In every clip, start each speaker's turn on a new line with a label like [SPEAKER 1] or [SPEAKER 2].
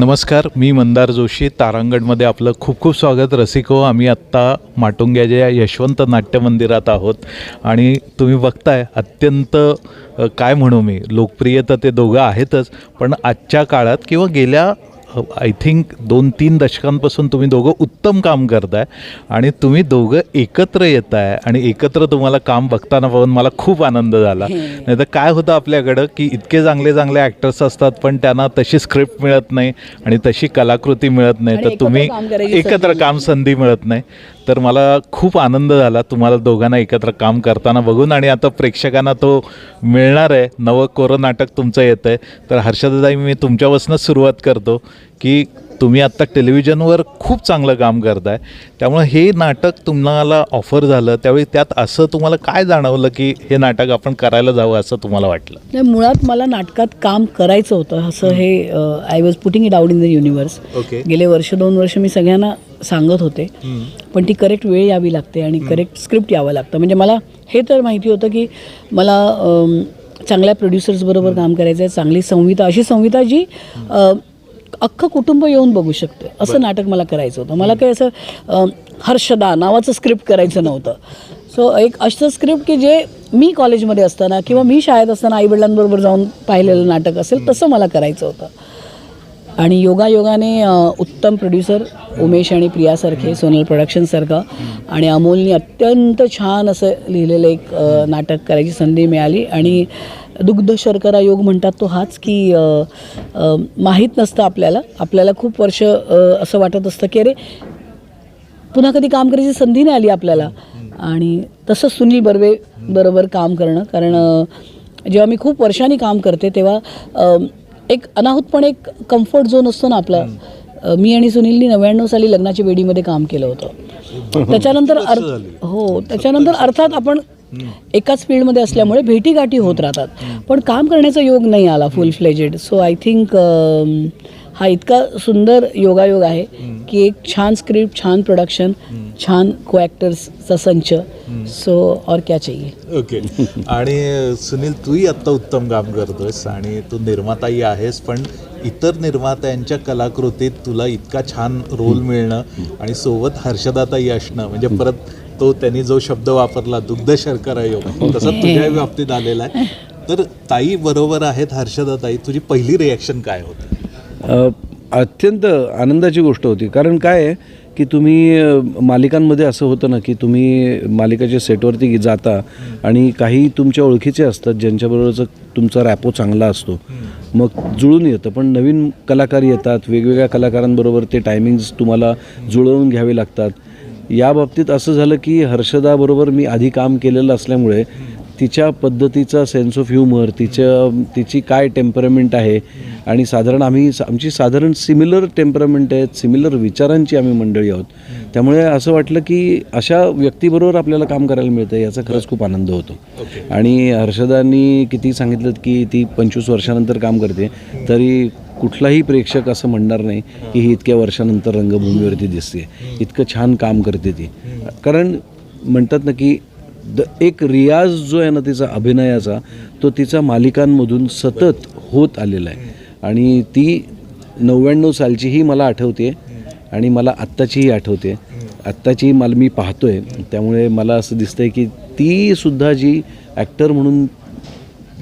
[SPEAKER 1] नमस्कार, मी मंदार जोशी. तारांगणमध्ये आपलं खूप खूप स्वागत. रसिको, आम्ही आत्ता माटुंग्याच्या या यशवंत नाट्य मंदिरात आहोत आणि तुम्ही बघताय अत्यंत काय म्हणू मी, लोकप्रिय तर ते दोघं आहेतच, पण आजच्या काळात किंवा गेल्या आय थिंक 2-3 दशकांपासून तुम्ही दोघं उत्तम काम करताय आणि तुम्ही दोघं एकत्र येत आहे आणि एकत्र तुम्हाला काम बघताना पाहून मला खूप आनंद झाला. नाही तर काय होतं आपल्याकडं की इतके चांगले चांगले ॲक्टर्स असतात पण त्यांना तशी स्क्रिप्ट मिळत नाही आणि तशी कलाकृती मिळत नाही, तर तुम्ही एकत्र काम संधी मिळत नाही. तर मला खूप आनंद झाला तुम्हाला दोघांना एकत्र काम करताना बघून. आणि आता प्रेक्षकांना तो मिळणार आहे. नवं कोरं नाटक तुमचं येतं आहे. तर हर्षदाताई, मी तुमच्यापासूनच सुरुवात करतो की तुम्ही आत्ता टेलिव्हिजनवर खूप चांगलं काम करताय, त्यामुळे हे नाटक तुम्हाला ऑफर झालं त्यावेळी त्यात असं तुम्हाला काय जाणवलं की हे नाटक आपण करायला जावं असं तुम्हाला वाटलं?
[SPEAKER 2] नाही, मुळात मला नाटकात काम करायचं होतं असं हे I was putting it out in the universe. गेले 1-2 वर्ष मी सगळ्यांना सांगत होते, पण ती करेक्ट वेळ यावी लागते आणि करेक्ट स्क्रिप्ट यावं लागतं. म्हणजे मला हे तर माहिती होतं की मला चांगल्या प्रोड्युसर्सबरोबर काम करायचं आहे, चांगली संहिता, अशी संहिता जी अख्खं कुटुंब येऊन बघू शकतं, असं नाटक मला करायचं होतं. मला काही असं हर्षदा नावाचं स्क्रिप्ट करायचं नव्हतं. सो एक असं स्क्रिप्ट की जे मी कॉलेजमध्ये असताना किंवा मी शाळेत असताना आईवडिलांबरोबर जाऊन पाहिलेलं नाटक असेल तसं मला करायचं होतं. आणि योगायोगाने उत्तम प्रोड्युसर उमेश आणि प्रियासारखे, सोनल प्रोडक्शनसारखं, आणि अमोलनी अत्यंत छान असं लिहिलेलं एक नाटक करायची संधी मिळाली. आणि दुग्ध शर्करा योग म्हणतात तो हाच की माहीत नसतं आपल्याला खूप वर्ष असं वाटत असतं की अरे पुन्हा कधी काम करायची संधी नाही आली आपल्याला. आणि तसं सुनील बर्वे बरोबर काम करणं, कारण जेव्हा मी खूप वर्षांनी काम करते तेव्हा एक अनाहूतपणे एक कम्फर्ट झोन असतो ना आपला. मी आणि सुनीलनी 99 साली लग्नाच्या वेडीमध्ये काम केलं होतं. त्याच्यानंतर अर्थात आपण एकाच फील्डमध्ये असल्यामुळे भेटीगाठी होत राहतात, पण काम करण्याचा योग नाही आला फुल फ्लेजेड. सो आय थिंक हा इतका सुंदर योगायोग आहे की एक छान स्क्रिप्ट, छान प्रोडक्शन, छान को ॲक्टर्सचा संच. सो और क्या चाहिए.
[SPEAKER 1] ओके. आणि सुनील, तूही आत्ता उत्तम काम करतोयस आणि तू निर्माताही आहेस, पण इतर निर्मात्यांच्या कलाकृतीत तुला इतका छान रोल मिळणं आणि सोबत हर्षदाताई असणं, म्हणजे परत तो त्यांनी जो शब्द वापरला दुग्ध शर्करा योग, तसा तुझ्या बाबतीत आलेला आहे. तर ताई बरोबर आहेत हर्षदाताई, तुझी पहिली रिॲक्शन काय होती?
[SPEAKER 3] अत्यंत आनंदाची गोष्ट होती. कारण काय आहे की तुम्ही मालिकांमध्ये असं होतं ना की तुम्ही मालिकाच्या सेटवरती जाता आणि काही तुमच्या ओळखीचे असतात ज्यांच्याबरोबरचं तुमचा रॅपो चांगला असतो, मग जुळून येतं. पण नवीन कलाकार येतात, वेगवेगळ्या कलाकारांबरोबर ते टायमिंग्स तुम्हाला जुळवून घ्यावे लागतात. या बाबतीत असं झालं की हर्षदाबरोबर मी आधी काम केलेलं असल्यामुळे तिच्या पद्धतीचा सेन्स ऑफ ह्युमर, तिची काय टेम्परमेंट आहे, आणि साधारण आमची साधारण सिमिलर टेम्परमेंट आहेत, सिमिलर विचारांची आम्ही मंडळी आहोत. त्यामुळे असं वाटलं की अशा व्यक्तीबरोबर आपल्याला काम करायला मिळतं, याचा खरंच खूप आनंद होतो. आणि हर्षदांनी किती सांगितलं की ती 25 वर्षानंतर काम करते, तरी कुठलाही प्रेक्षक असं म्हणणार नाही की ही इतक्या वर्षानंतर रंगभूमीवरती दिसते. इतकं छान काम करते ती. कारण म्हणतात ना की एक रियाज जो आहे ना तिचा अभिनयाचा, तो तिचा मालिकांमधून सतत होत आलेला आहे. आणि ती 99 सालचीही मला आठवते आणि मला आत्ताचीही आठवते. आत्ताची मला मी पाहतो आहे, त्यामुळे मला असं दिसतं आहे की तीसुद्धा जी ॲक्टर म्हणून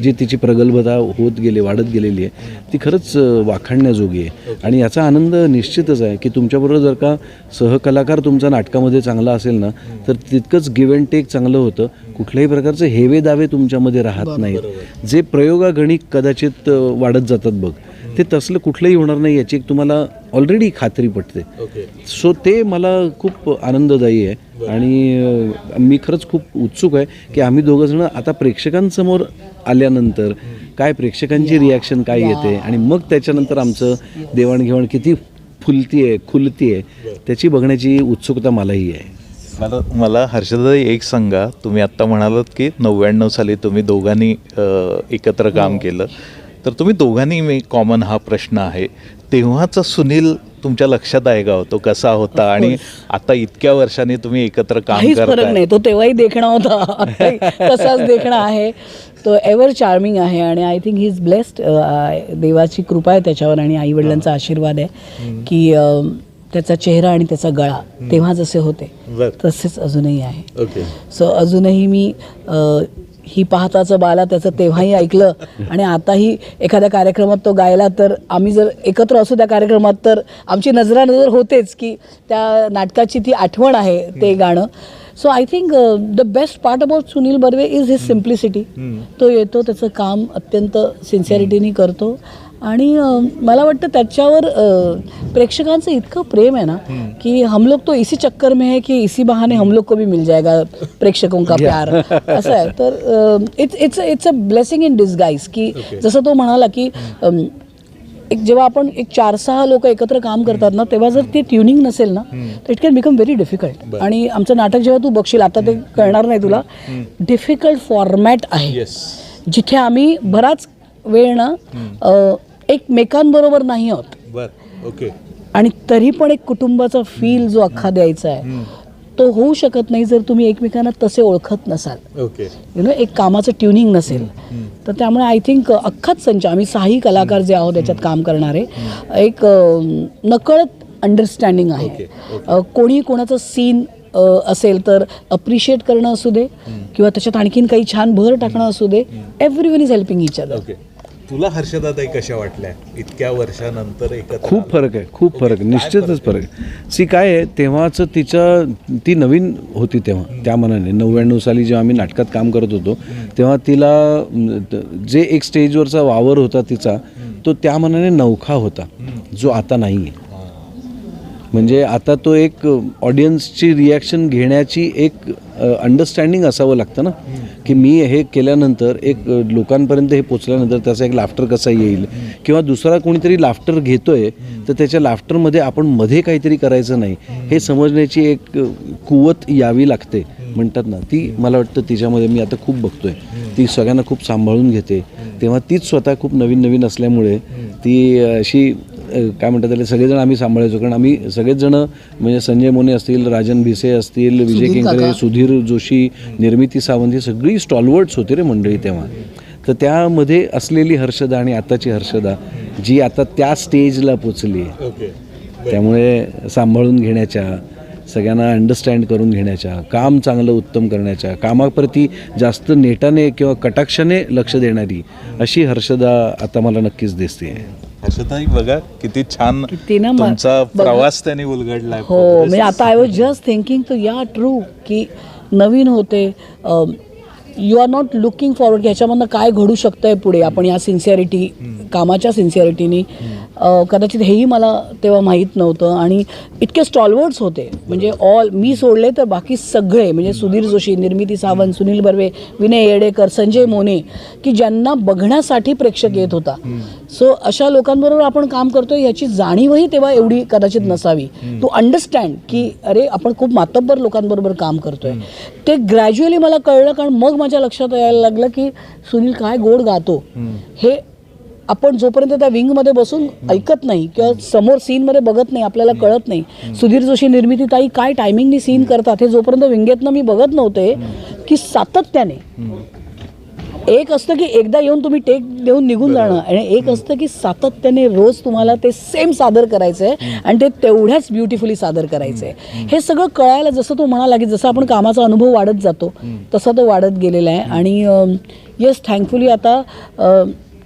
[SPEAKER 3] जी तिची प्रगल्भता वाढत गेलेली आहे, ती खरंच वाखाणण्याजोगी आहे. आणि याचा आनंद निश्चितच आहे की तुमच्याबरोबर जर का सहकलाकार तुमचा नाटकामध्ये चांगला असेल ना, तर तितकंच गिव्ह अँड टेक चांगलं होतं. कुठल्याही प्रकारचे हेवे दावे तुमच्यामध्ये राहत नाहीत. जे प्रयोगागणिक कदाचित वाढत जातात बघ, ते तसलं कुठलंही होणार नाही याची एक तुम्हाला ऑलरेडी खात्री पटते. सो ते मला खूप आनंददायी आहे. आणि मी खरंच खूप उत्सुक आहे की आम्ही दोघंजणं आता प्रेक्षकांसमोर आल्यानंतर काय प्रेक्षकांची रिॲक्शन काय येते, आणि मग त्याच्यानंतर आमचं देवाणघेवाण किती खुलती आहे त्याची बघण्याची उत्सुकता मलाही आहे.
[SPEAKER 1] मला हर्षदाताई एक सांगा, तुम्ही आत्ता म्हणालात की 99 साली तुम्ही दोघांनी एकत्र काम केलं, तर तुम्ही दोघांनी कॉमन हा प्रश्न आहे, तेव्हाचा सुनील तुमच्या लक्षात आहे का हो? तो कसा होता आणि आता इतक्या वर्षांनी तुम्ही एकत्र काम
[SPEAKER 2] काहीच फरक
[SPEAKER 1] करताय.
[SPEAKER 2] नाही. तो तेव्हाही देखणा होता, आताही तसाच देखणा आहे. तो एव्हर चार्मिंग आहे आणि I think he is blessed. देवाची कृपा आहे त्याच्यावर आणि आईवडिलांचा आशीर्वाद आहे की त्याचा चेहरा आणि त्याचा गळा तेव्हा जसे होते
[SPEAKER 1] बरं.
[SPEAKER 2] तसेच अजूनही आहे.
[SPEAKER 1] ओके.
[SPEAKER 2] सो अजूनही मी ही पाहताचं बाला त्याचं तेव्हाही ऐकलं आणि आताही एखाद्या कार्यक्रमात तो गायला तर आम्ही जर एकत्र असू त्या कार्यक्रमात तर आमची नजरानजर होतेच की त्या नाटकाची ती आठवण आहे ते गाणं. So I think the best part about Sunil Barve is his simplicity. तो येतो, त्याचं काम अत्यंत सिन्सिअरिटीनी करतो आणि मला वाटतं त्याच्यावर प्रेक्षकांचं इतकं प्रेम आहे ना की हम लोग तो इसी चक्कर में है कि इसी बहाने हम लोग को भी मिल जाएगा प्रेक्षकों का प्यार असं आहे. तर it's a blessing in disguise की जसं तो म्हणाला की एक जेव्हा आपण एक 4-6 लोक एकत्र काम करतात ना तेव्हा जर ते ट्युनिंग नसेल ना तर it can become very difficult. आणि आमचं नाटक जेव्हा तू बघशील आता ते कळणार नाही तुला, डिफिकल्ट फॉर्मॅट आहे जिथे आम्ही बराच वेळ ना एकमेकांबरोबर नाही आहोत.
[SPEAKER 1] बरं. ओके.
[SPEAKER 2] आणि तरी पण एक कुटुंबाचा फील जो अख्खा द्यायचा आहे तो होऊ शकत नाही जर तुम्ही एकमेकांना तसे ओळखत नसाल.
[SPEAKER 1] ओके.
[SPEAKER 2] एक कामाचं ट्युनिंग नसेल. तर त्यामुळे आय थिंक अख्खाच संच आम्ही 6 कलाकार जे आहोत त्याच्यात काम करणारे एक नकळत अंडरस्टँडिंग आहे. कोणी कोणाचं सीन असेल तर अप्रिशिएट करणं असू दे किंवा त्याच्यात आणखीन काही छान भर टाकणं असू दे, everyone is helping each other.
[SPEAKER 1] Okay. तुला हर्षदाताई कशा वाटल्या इतक्या वर्षानंतर एकत्र?
[SPEAKER 3] खूप फरक आहे, खूप फरक आहे, निश्चितच फरक आहे. सी काय आहे तेव्हाचं ती नवीन होती तेव्हा त्या मनाने 99 साली जेव्हा आम्ही नाटकात काम करत होतो तेव्हा तिला जे एक स्टेजवरचा वावर होता तिचा तो त्या मनाने नवखा होता जो आता नाही आहे. म्हणजे आता तो एक ऑडियन्सची रिॲक्शन घेण्याची एक अंडरस्टँडिंग असावं लागतं ना की मी हे केल्यानंतर एक लोकांपर्यंत हे पोचल्यानंतर त्याचा एक लाफ्टर कसा येईल किंवा दुसरा कोणीतरी लाफ्टर घेतोय तर त्याच्या लाफ्टरमध्ये आपण मध्ये काहीतरी करायचं नाही हे समजण्याची एक कुवत यावी लागते म्हणतात ना. ती मला वाटतं तिच्यामध्ये मी आता खूप बघतोय. ती सगळ्यांना खूप सांभाळून घेते. तेव्हा तीच स्वतः खूप नवीन असल्यामुळे ती अशी काय म्हणतात त्याला सगळेजण आम्ही सांभाळायचो. कारण आम्ही सगळेच जण म्हणजे संजय मोने असतील, राजन भिसे असतील, विजय केंकरे, सुधीर जोशी, निर्मिती सावंत ही सगळी स्टॉलवर्ड्स होते रे मंडळी तेव्हा. तर त्यामध्ये असलेली हर्षदा आणि आताची हर्षदा जी आता त्या स्टेजला पोचली आहे त्यामुळे सांभाळून घेण्याच्या, सगळ्यांना अंडरस्टँड करून घेण्याच्या, काम चांगलं उत्तम करण्याच्या, कामाप्रती जास्त नेटाने किंवा कटाक्षाने लक्ष देणारी अशी हर्षदा आता मला नक्कीच दिसते.
[SPEAKER 1] हर्षदाताई बघा किती छान
[SPEAKER 2] ना
[SPEAKER 1] तुमचा प्रवास त्यांनी उलगडलाय.
[SPEAKER 2] हो म्हणजे आता आय वॉज जस्ट थिंकिंग तो या ट्रू की नवीन होते. You are not looking forward की ह्याच्यामधनं काय घडू शकतंय पुढे आपण या सिन्सिअरिटी कामाच्या सिन्सिअरिटीनी. कदाचित हेही मला तेव्हा माहीत नव्हतं आणि इतके स्टॉलवर्ड्स होते म्हणजे ऑल मी सोडले तर बाकी सगळे म्हणजे सुधीर जोशी, निर्मिती सावंत, सुनील बर्वे, विनय येडेकर, संजय मोने की ज्यांना बघण्यासाठी प्रेक्षक येत होता. सो अशा लोकांबरोबर आपण काम करतोय याची जाणीवही तेव्हा एवढी कदाचित नसावी. टू अंडरस्टँड की अरे आपण खूप मातब्बर लोकांबरोबर काम करतोय ते ग्रॅज्युअली मला कळलं. कारण मग माझ्या लक्षात यायला लागलं की सुनील काय गोड गातो हे आपण जोपर्यंत त्या विंगमध्ये बसून ऐकत नाही किंवा समोर सीनमध्ये बघत नाही आपल्याला कळत नाही. सुधीर जोशी, निर्मिती ताई काय टायमिंगनी सीन करतात हे जोपर्यंत विंगेतनं मी बघत नव्हते की सातत्याने एक असतं की एकदा येऊन तुम्ही टेक देऊन निघून जाणं आणि एक असतं की सातत्याने रोज तुम्हाला ते सेम सादर करायचं आहे आणि ते तेवढ्याच ब्युटिफुली सादर करायचं आहे. हे सगळं कळायला जसं तो म्हणाला की जसं आपण कामाचा अनुभव वाढत जातो तसा तो वाढत गेलेला आहे. आणि येस थँकफुली आता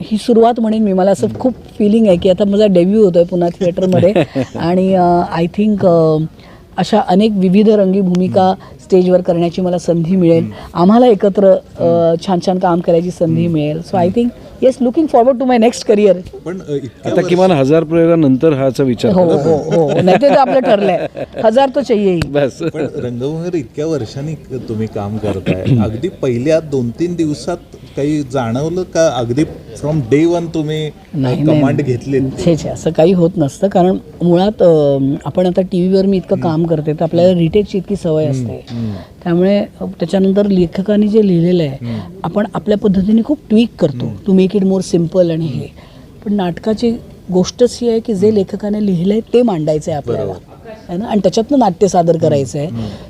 [SPEAKER 2] ही सुरुवात म्हणेन मी. मला असं खूप फिलिंग आहे की आता माझा डेब्यू होतो आहे पुन्हा थिएटरमध्ये आणि आय थिंक अशा अनेक विविध रंगी भूमिका स्टेजवर करण्याची मला संधी मिळेल. आम्हाला एकत्र छान छान काम करायची संधी मिळेल. So I think yes looking forward to my next career.
[SPEAKER 1] पण
[SPEAKER 3] आता किमान 1000 प्रयोगानंतर हाचा विचार
[SPEAKER 2] हो हो हो नाही ते आपलं ठरलंय 1000 तो चाहिए.
[SPEAKER 3] बस.
[SPEAKER 1] पण रंगभूमीवर इतक्या वर्षांनी तुम्ही काम करताय अगदी पहिल्या 2-3 दिवसात काही जाणवलं का? अगदी फ्रॉम डे वन तुम्ही कमांड घेतली?
[SPEAKER 2] छे असं काही होत नसतं. कारण मुळात आपण आता टी व्हीवर मी इतकं काम करते तर आपल्याला रिटेकची इतकी सवय असते. त्यामुळे त्याच्यानंतर लेखकांनी जे लिहिलेलं आहे आपण आपल्या पद्धतीने खूप ट्विक करतो to make it more simple आणि हे. पण नाटकाची गोष्टच ही आहे की जे लेखकाने लिहिलंय ते मांडायचं आहे आपल्याला आहे ना, आणि त्याच्यातनं नाट्य सादर करायचं आहे.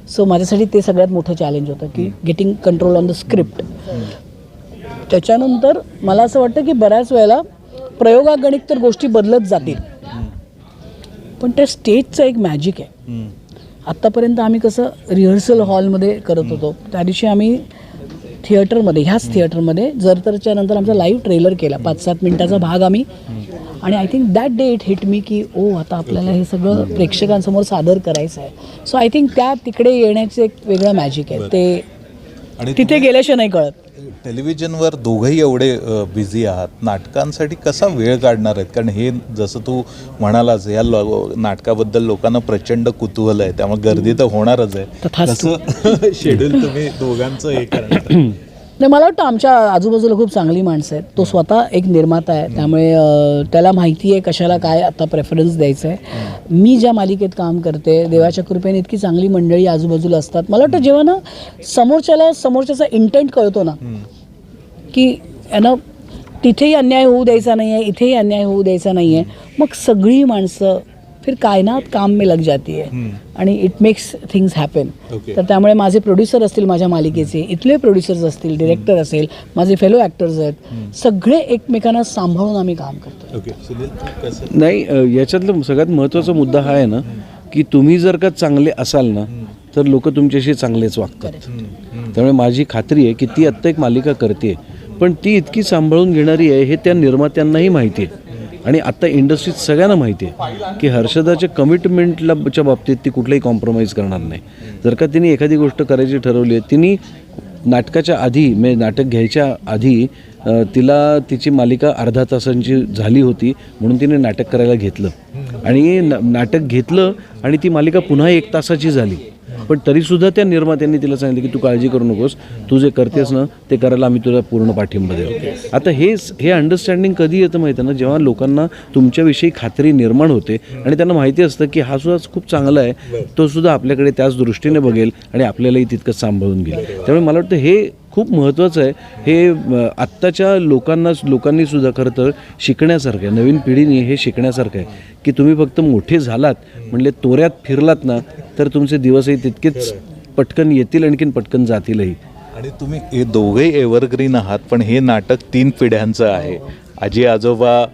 [SPEAKER 2] सो माझ्यासाठी ते सगळ्यात मोठं चॅलेंज होतं की getting control on the script. त्याच्यानंतर मला असं वाटतं की बऱ्याच वेळेला प्रयोगागणिक तर गोष्टी बदलत जातील, पण त्या स्टेजचं एक मॅजिक आहे. आत्तापर्यंत आम्ही कसं रिहर्सल हॉलमध्ये करत होतो, त्या दिवशी आम्ही थिएटरमध्ये, ह्याच थिएटरमध्ये जरतरच्या नंतर आमचा लाईव्ह ट्रेलर केला, 5-7 मिनिटाचा भाग आम्ही. आणि I think that day it hit me की आता आपल्याला हे सगळं प्रेक्षकांसमोर सादर करायचं आहे. सो आय थिंक तिकडे येण्याचं एक वेगळं मॅजिक आहे, ते
[SPEAKER 1] आणि
[SPEAKER 2] तिथे गेल्याशिवाय नाही कळत.
[SPEAKER 1] टेलिव्हिजनवर दोघंही एवढे बिझी आहात, नाटकांसाठी कसा वेळ काढणार आहेत? कारण हे जसं तू म्हणालास, या नाटकाबद्दल लोकांना प्रचंड कुतूहल आहे, त्यामुळे गर्दी तर होणारच आहे. कसं शेड्यूल तुम्ही दोघांचं हे करणार?
[SPEAKER 2] नाही, मला वाटतं आमच्या आजूबाजूला खूप चांगली माणसं आहेत. तो स्वतः एक निर्माता आहे, त्यामुळे त्याला माहिती आहे कशाला काय आता प्रेफरन्स द्यायचं आहे. मी ज्या मालिकेत काम करते, देवाच्या कृपेने इतकी चांगली मंडळी आजूबाजूला असतात. मला वाटतं जेव्हा ना समोरच्याचा इंटेंट कळतो ना, की तिथेही अन्याय होऊ द्यायचा नाही आहे, इथेही अन्याय होऊ द्यायचा नाही आहे, मग सगळी माणसं फिर कायनात काम में लग जाती है आणि इट मेक्स थिंग्स हॅपन. तर त्यामुळे माझे प्रोड्युसर असतील माझ्या मालिकेचे, इथले प्रोड्युसर्स असतील, डिरेक्टर असेल, माझे फेलो ॲक्टर्स आहेत, सगळे एकमेकांना सांभाळून आम्ही काम करतो.
[SPEAKER 3] नाही, याच्यातलं सगळ्यात महत्त्वाचा मुद्दा हा आहे ना की तुम्ही जर का चांगले असाल ना तर लोक तुमच्याशी चांगलेच वागतात. त्यामुळे माझी खात्री आहे की ती आत्ता एक मालिका करते, पण ती इतकी सांभाळून घेणारी आहे हे त्या निर्मात्यांनाही माहिती आहे. आणि आत्ता इंडस्ट्रीत सगळ्यांना माहिती आहे की हर्षदाच्या कमिटमेंटच्या बाबतीत ती कुठलाही कॉम्प्रोमाइज करणार नाही. जर का तिने एखादी गोष्ट करायची ठरवली आहे, तिने नाटकाच्या आधी म्हणजे नाटक घ्यायच्या आधी तिला तिची मालिका अर्धा तासांची झाली होती म्हणून तिने नाटक करायला घेतलं आणि नाटक घेतलं आणि ती मालिका पुन्हा 1 तासाची झाली. पण तरीसुद्धा त्या निर्मात्यांनी तिला सांगितलं की तू काळजी करू नकोस, तू जे करतेस ना ते करायला आम्ही तुला पूर्ण पाठिंबा देऊ. आता हे अंडरस्टँडिंग कधी येतं माहिती आहे ना, जेव्हा लोकांना तुमच्याविषयी खात्री निर्माण होते आणि त्यांना माहिती असतं की हा सुद्धा खूप चांगला आहे, तो सुद्धा आपल्याकडे त्याच दृष्टीने बघेल आणि आपल्यालाही तितकंच सांभाळून घेईल. त्यामुळे मला वाटतं हे खूप महत्त्वाचं आहे. हे आत्ताच्या लोकांनी सुद्धा खरं तर शिकण्यासारखं आहे, नवीन पिढीने हे शिकण्यासारखं आहे की तुम्ही फक्त मोठे झालात म्हणजे तोऱ्यात फिरलात ना तर तुमचे दिवसही तितकेच पटकन येतील, आणखीन पटकन जातीलही.
[SPEAKER 1] आणि तुम्ही हे दोघेही एव्हरग्रीन आहात, पण हे नाटक 3 पिढ्यांचं आहे, आजी आजोबा,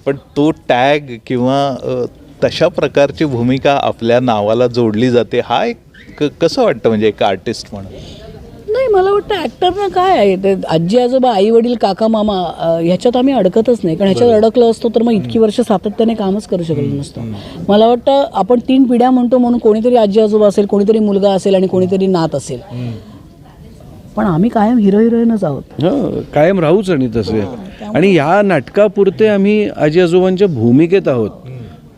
[SPEAKER 1] पण तो टॅग किंवा तशा प्रकारची भूमिका आपल्या नावाला जोडली जाते, हा एक कसं वाटतं म्हणजे एक आर्टिस्ट म्हणून?
[SPEAKER 2] नाही, मला वाटतं ॲक्टरना काय आहे ते आजी आजोबा, आई वडील, काका मामा, ह्याच्यात आम्ही अडकतच नाही. कारण ह्याच्यात अडकलं असतो तर मग इतकी वर्ष सातत्याने कामच करू शकलो नसतो. मला वाटतं आपण 3 पिढ्या म्हणतो म्हणून कोणीतरी आजी आजोबा असेल, कोणीतरी मुलगा असेल आणि कोणीतरी नात असेल, पण आम्ही कायम हिरोईनच आहोत.
[SPEAKER 3] कायम राहूच. आणि तसे आणि ह्या नाटकापुरते आम्ही आजी आजोबांच्या भूमिकेत आहोत,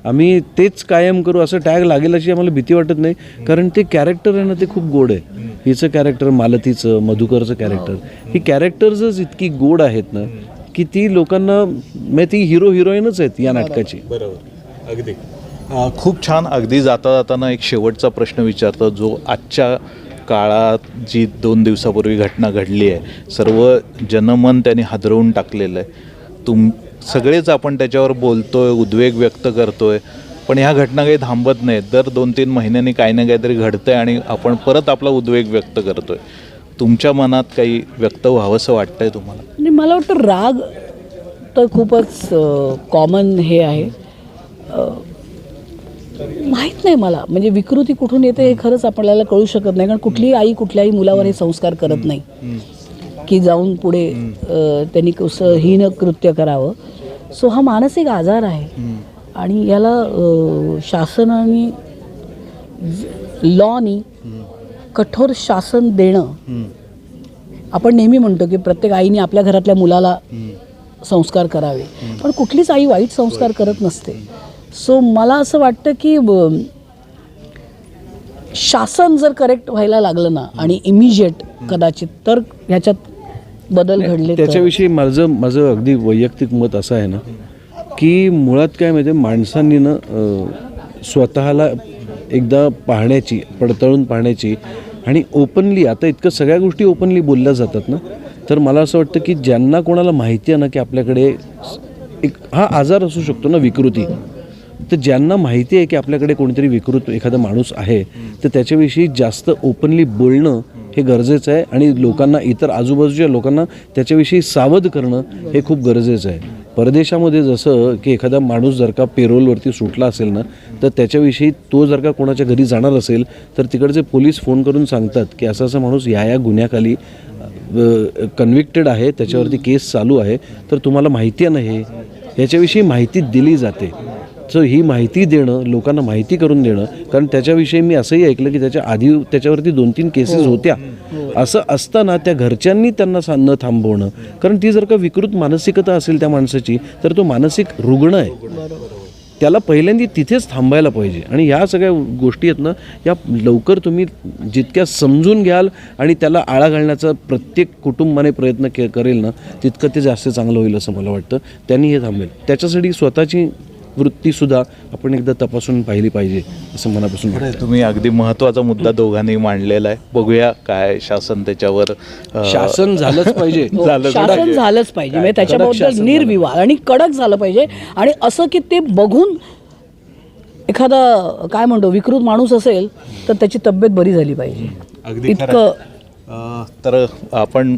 [SPEAKER 3] आम्ही तेच कायम करू असं टॅग लागेल अशी आम्हाला भीती वाटत नाही. कारण ते कॅरेक्टर आहे ना ते खूप गोड आहे. हिचं कॅरेक्टर, मालतीचं, मधुकरचं कॅरेक्टर, ही कॅरेक्टर्सच इतकी गोड आहेत ना की ती लोकांना म्हणजे ती हिरोईनच आहेत या नाटकाची.
[SPEAKER 1] बरोबर, अगदी खूप छान. अगदी जाताना एक शेवटचा प्रश्न विचारतो, जो आजच्या काळात जी 2 दिवसापूर्वी घटना घडली आहे, सर्व जनमन त्यांनी हादरवून टाकलेलं आहे. सगळेच आपण त्याच्यावर बोलतोय, उद्वेग व्यक्त करतोय, पण ह्या घटना काही थांबत नाहीत. दर 2-3 महिन्यांनी काही ना काहीतरी घडतंय आणि आपण परत आपला उद्वेग व्यक्त करतोय. तुमच्या मनात काही व्यक्त व्हावंसं वाटतंय तुम्हाला?
[SPEAKER 2] आणि मला वाटतं राग तर खूपच कॉमन हे आहे. माहीत नाही मला, म्हणजे विकृती कुठून येते हे खरंच आपल्याला कळू शकत नाही. कारण कुठलीही आई कुठल्याही मुलावर हे संस्कार करत नाही की जाऊन पुढे त्यांनी कसं हीन कृत्य करावं. सो हा मानसिक आजार आहे आणि याला शासनाने, लॉनी कठोर शासन देणं. आपण नेहमी म्हणतो की प्रत्येक आईने आपल्या घरातल्या मुलाला संस्कार करावे, पण कुठलीच आई वाईट संस्कार करत नसते. सो मला असं वाटतं की शासन जर करेक्ट व्हायला लागलं ना आणि इमिजिएट कदाचित, तर ह्याच्यात बदल घडले.
[SPEAKER 3] त्याच्याविषयी माझं अगदी वैयक्तिक मत असं आहे ना की मुळात काय माहिती आहे, माणसांनी ना स्वतःला एकदा पाहण्याची, पडताळून पाहण्याची आणि ओपनली, आता इतकं सगळ्या गोष्टी ओपनली बोलल्या जातात ना, तर मला असं वाटतं की ज्यांना कोणाला माहिती आहे ना की आपल्याकडे एक हा आजार असू शकतो ना, विकृती. तर ज्यांना माहिती आहे की आपल्याकडे कोणीतरी विकृत एखादा माणूस आहे, तर त्याच्याविषयी जास्त ओपनली बोलणं हे गरजेचं आहे आणि लोकांना, इतर आजूबाजूच्या लोकांना त्याच्याविषयी सावध करणं हे खूप गरजेचं आहे. परदेशामध्ये जसं की एखादा माणूस जर का पेरोलवरती सुटला असेल ना, तर त्याच्याविषयी तो जर का कोणाच्या घरी जाणार असेल तर तिकडचे पोलीस फोन करून सांगतात की असा असा माणूस या गुन्ह्याखाली कन्व्हिक्टेड आहे, त्याच्यावरती केस चालू आहे, तर तुम्हाला माहिती आहे ना हे, याच्याविषयी माहिती दिली जाते. सो ही माहिती देणं, लोकांना माहिती करून देणं, कारण त्याच्याविषयी मी असंही ऐकलं की त्याच्या आधी त्याच्यावरती 2-3 केसेस होत्या. असं असताना त्या घरच्यांनी त्यांना न थांबवणं, कारण ती जर का विकृत मानसिकता असेल त्या माणसाची, तर तो मानसिक रुग्ण आहे. त्याला पहिल्यांदा तिथेच थांबायला पाहिजे. आणि ह्या सगळ्या गोष्टी आहेत ना, या लवकर तुम्ही जितक्या समजून घ्याल आणि त्याला आळा घालण्याचा प्रत्येक कुटुंबाने प्रयत्न करेल ना, तितकं ते जास्त चांगलं होईल असं मला वाटतं. त्यांनी हे थांबेल. त्याच्यासाठी स्वतःची वृत्तीसुद्धा आपण एकदा तपासून पाहिली पाहिजे असं मनापासून वाटतं.
[SPEAKER 1] तुम्ही अगदी महत्त्वाचा मुद्दा दोघांनी मांडलेला आहे. बघूया काय शासन त्याच्यावर
[SPEAKER 3] शासन झालंच पाहिजे.
[SPEAKER 2] शासन झालंच पाहिजे, म्हणजे त्याच्याबद्दल निर्विवाद आणि कडक झालं पाहिजे. आणि असं की ते बघून एखादा काय म्हणतो विकृत माणूस असेल तर त्याची तब्येत बरी झाली पाहिजे.
[SPEAKER 1] अगदी
[SPEAKER 2] इतकं
[SPEAKER 1] तर आपण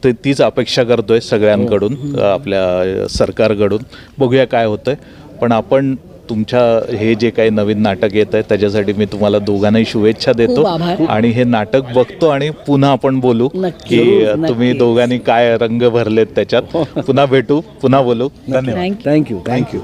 [SPEAKER 1] तीच अपेक्षा करतोय सगळ्यांकडून, आपल्या सरकारकडून. बघूया काय होतंय. पण आपण तुमच्या हे जे काही नवीन नाटक येत आहे त्याच्यासाठी मी तुम्हाला दोघांनाही शुभेच्छा देतो.
[SPEAKER 2] खूप आभार.
[SPEAKER 1] आणि हे नाटक बघतो आणि पुन्हा आपण बोलू
[SPEAKER 2] नक्की.
[SPEAKER 1] की
[SPEAKER 2] नक्की.
[SPEAKER 1] तुम्ही दोघांनी काय रंग भरलेत त्याच्यात. पुन्हा भेटू, पुन्हा बोलू. धन्यवाद.
[SPEAKER 2] थँक्यू.
[SPEAKER 3] थँक्यू.